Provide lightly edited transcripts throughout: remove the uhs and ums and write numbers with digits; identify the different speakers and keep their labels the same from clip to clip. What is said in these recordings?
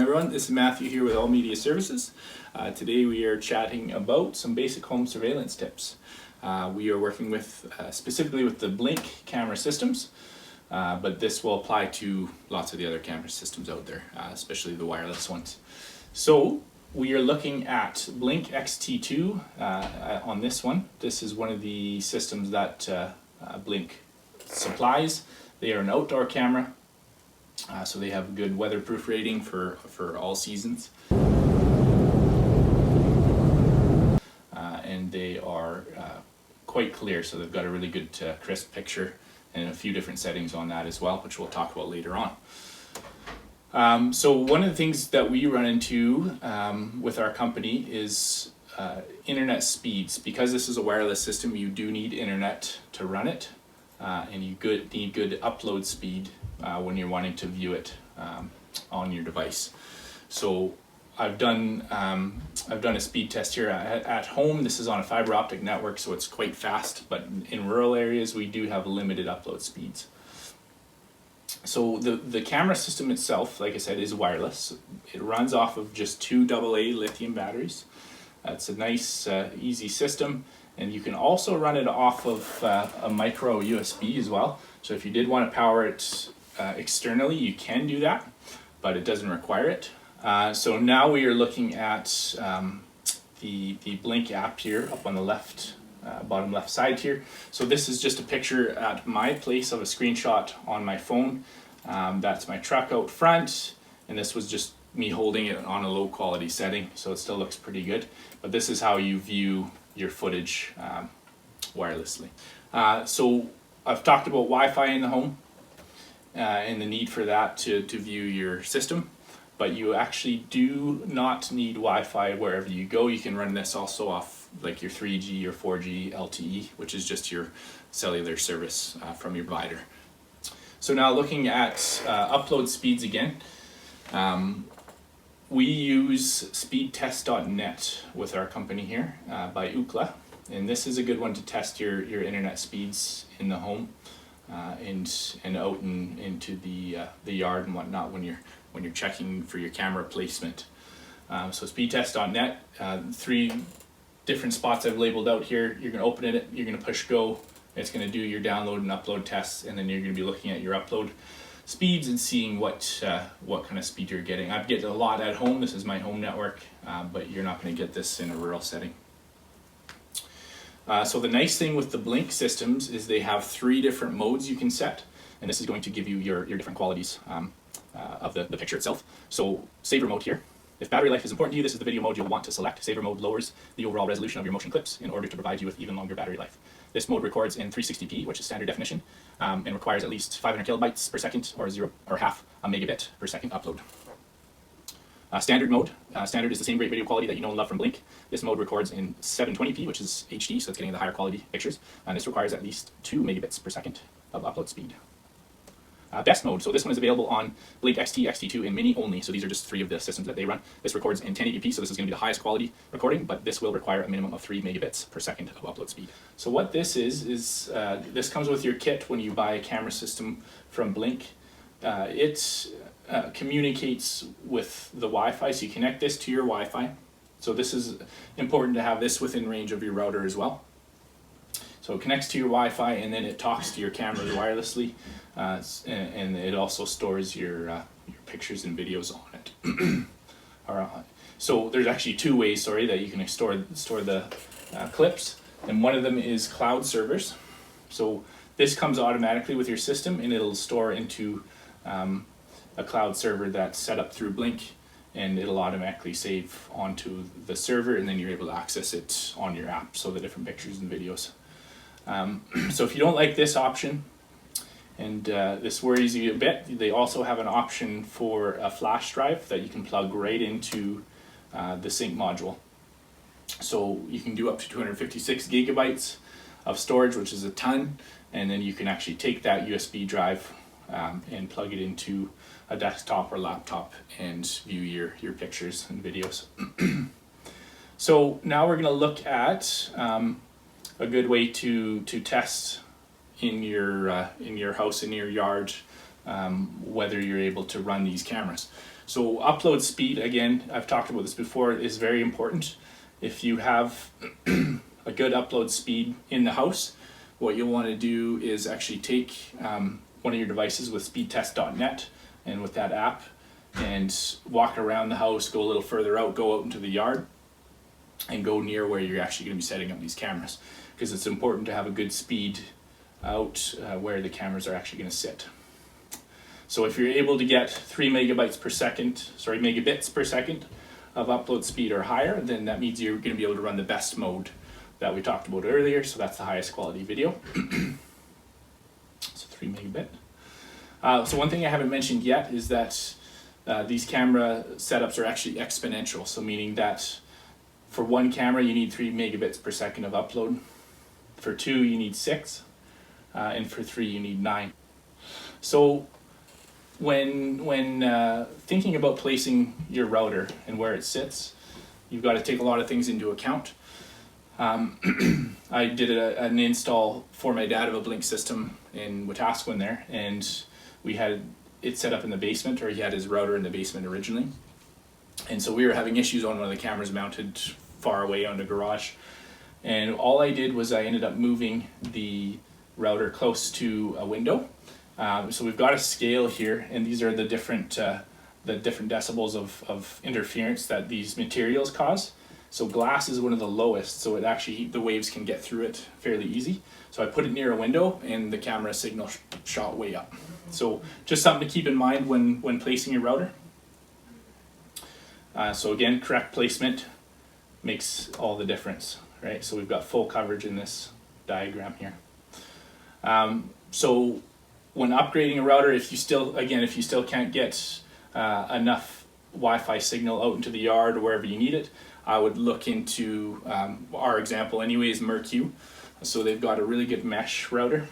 Speaker 1: everyone, this is Matthew here with All Media Services. Today we are chatting about some basic home surveillance tips. We are working with specifically with the Blink camera systems, but this will apply to lots of the other camera systems out there, especially the wireless ones. So we are looking at Blink XT2 on this one. This is one of the systems that Blink supplies. They are an outdoor camera. So they have a good weatherproof rating for all seasons. And they are quite clear, so they've got a really good crisp picture and a few different settings on that as well, which we'll talk about later on. So one of the things that we run into with our company is internet speeds. Because this is a wireless system, you do need internet to run it, and you need good upload speed when you're wanting to view it on your device. So I've done a speed test here at home. This is on a fiber optic network, so it's quite fast, but in rural areas we do have limited upload speeds. So the camera system itself, like I said, is wireless. It runs off of just two AA lithium batteries. It's a nice easy system, and you can also run it off of a micro USB as well. So if you did want to power it externally, you can do that, but it doesn't require it. So now we are looking at the Blink app here up on the left, bottom left side here. So this is just a picture at my place of a screenshot on my phone. That's my truck out front, and this was just me holding it on a low quality setting, so it still looks pretty good. But this is how you view your footage wirelessly. So I've talked about Wi-Fi in the home and the need for that to view your system, but you actually do not need Wi-Fi wherever you go. You can run this also off like your 3G or 4G LTE, which is just your cellular service from your provider. So now looking at upload speeds again, we use speedtest.net with our company here by Ookla, and this is a good one to test your internet speeds in the home and out into the yard and whatnot when you're checking for your camera placement. So speedtest.net, 3 different spots I've labeled out here. You're going to open it, you're going to push go, it's going to do your download and upload tests, and then you're going to be looking at your upload speeds and seeing what kind of speed you're getting. I get a lot at home. This is my home network, but you're not going to get this in a rural setting. So the nice thing with the Blink systems is they have 3 different modes you can set, and this is going to give you your different qualities of the picture itself. So saver mode here. If battery life is important to you, this is the video mode you'll want to select. Saver mode lowers the overall resolution of your motion clips in order to provide you with even longer battery life. This mode records in 360p, which is standard definition, and requires at least 500 kilobytes per second or half a megabit per second upload. Standard mode. Standard is the same great video quality that you know and love from Blink. This mode records in 720p, which is HD, so it's getting the higher quality pictures, and this requires at least 2 megabits per second of upload speed. Best mode, so this one is available on Blink XT, XT2, and Mini only, so these are just 3 of the systems that they run. This records in 1080p, so this is going to be the highest quality recording, but this will require a minimum of 3 megabits per second of upload speed. So what this is this comes with your kit when you buy a camera system from Blink. It communicates with the Wi-Fi, so you connect this to your Wi-Fi. So this is important to have this within range of your router as well. So it connects to your Wi-Fi, and then it talks to your camera wirelessly, and it also stores your pictures and videos on it. So there's actually 2 ways, that you can store the clips, and one of them is cloud servers. So this comes automatically with your system, and it'll store into a cloud server that's set up through Blink, and it'll automatically save onto the server, and then you're able to access it on your app, so the different pictures and videos. So if you don't like this option, and this worries you a bit, they also have an option for a flash drive that you can plug right into the sync module. So you can do up to 256 gigabytes of storage, which is a ton, and then you can actually take that USB drive and plug it into a desktop or laptop and view your pictures and videos. So now we're going to look at a good way to test in your house, in your yard, whether you're able to run these cameras. So upload speed, again, I've talked about this before, is very important. If you have a good upload speed in the house, what you'll want to do is actually take one of your devices with speedtest.net and with that app and walk around the house, go a little further out, go out into the yard and go near where you're actually going to be setting up these cameras, because it's important to have a good speed out where the cameras are actually going to sit. So if you're able to get 3 megabits per second of upload speed or higher, then that means you're going to be able to run the best mode that we talked about earlier. So that's the highest quality video. So 3 megabit. So one thing I haven't mentioned yet is that these camera setups are actually exponential. So meaning that for one camera you need 3 megabits per second of upload. For 2 you need 6, and for 3 you need 9. So when thinking about placing your router and where it sits, you've got to take a lot of things into account. I did an install for my dad of a Blink system in Wetaskiwin there, and we had it set up in the basement, or he had his router in the basement originally. And so we were having issues on one of the cameras mounted far away on the garage. And all I did was I ended up moving the router close to a window. So we've got a scale here, and these are the different decibels of interference that these materials cause. So glass is one of the lowest, so it actually, the waves can get through it fairly easy. So I put it near a window and the camera signal shot way up. So just something to keep in mind when placing your router. So again, correct placement makes all the difference, right? So we've got full coverage in this diagram here. So when upgrading a router, if you still can't get enough Wi-Fi signal out into the yard or wherever you need it, I would look into our example anyways, Mercu. So they've got a really good mesh router.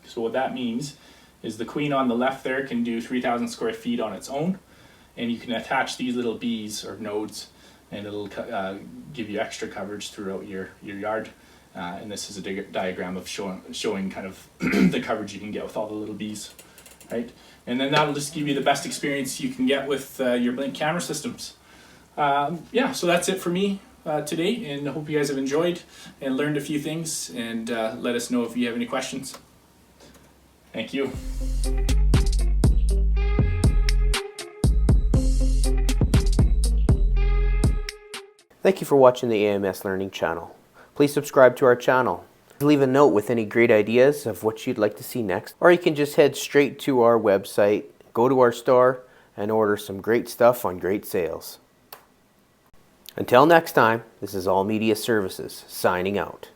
Speaker 1: So what that means is the Queen on the left there can do 3,000 square feet on its own, and you can attach these little bees or nodes, and it'll give you extra coverage throughout your yard. And this is a diagram of showing kind of the coverage you can get with all the little bees, right? And then that'll just give you the best experience you can get with your Blink camera systems. Yeah, so that's it for me today, and I hope you guys have enjoyed and learned a few things, and let us know if you have any questions. Thank you.
Speaker 2: Thank you for watching the AMS Learning channel. Please subscribe to our channel. Leave a note with any great ideas of what you'd like to see next, or you can just head straight to our website, go to our store, and order some great stuff on great sales. Until next time, this is All Media Services signing out.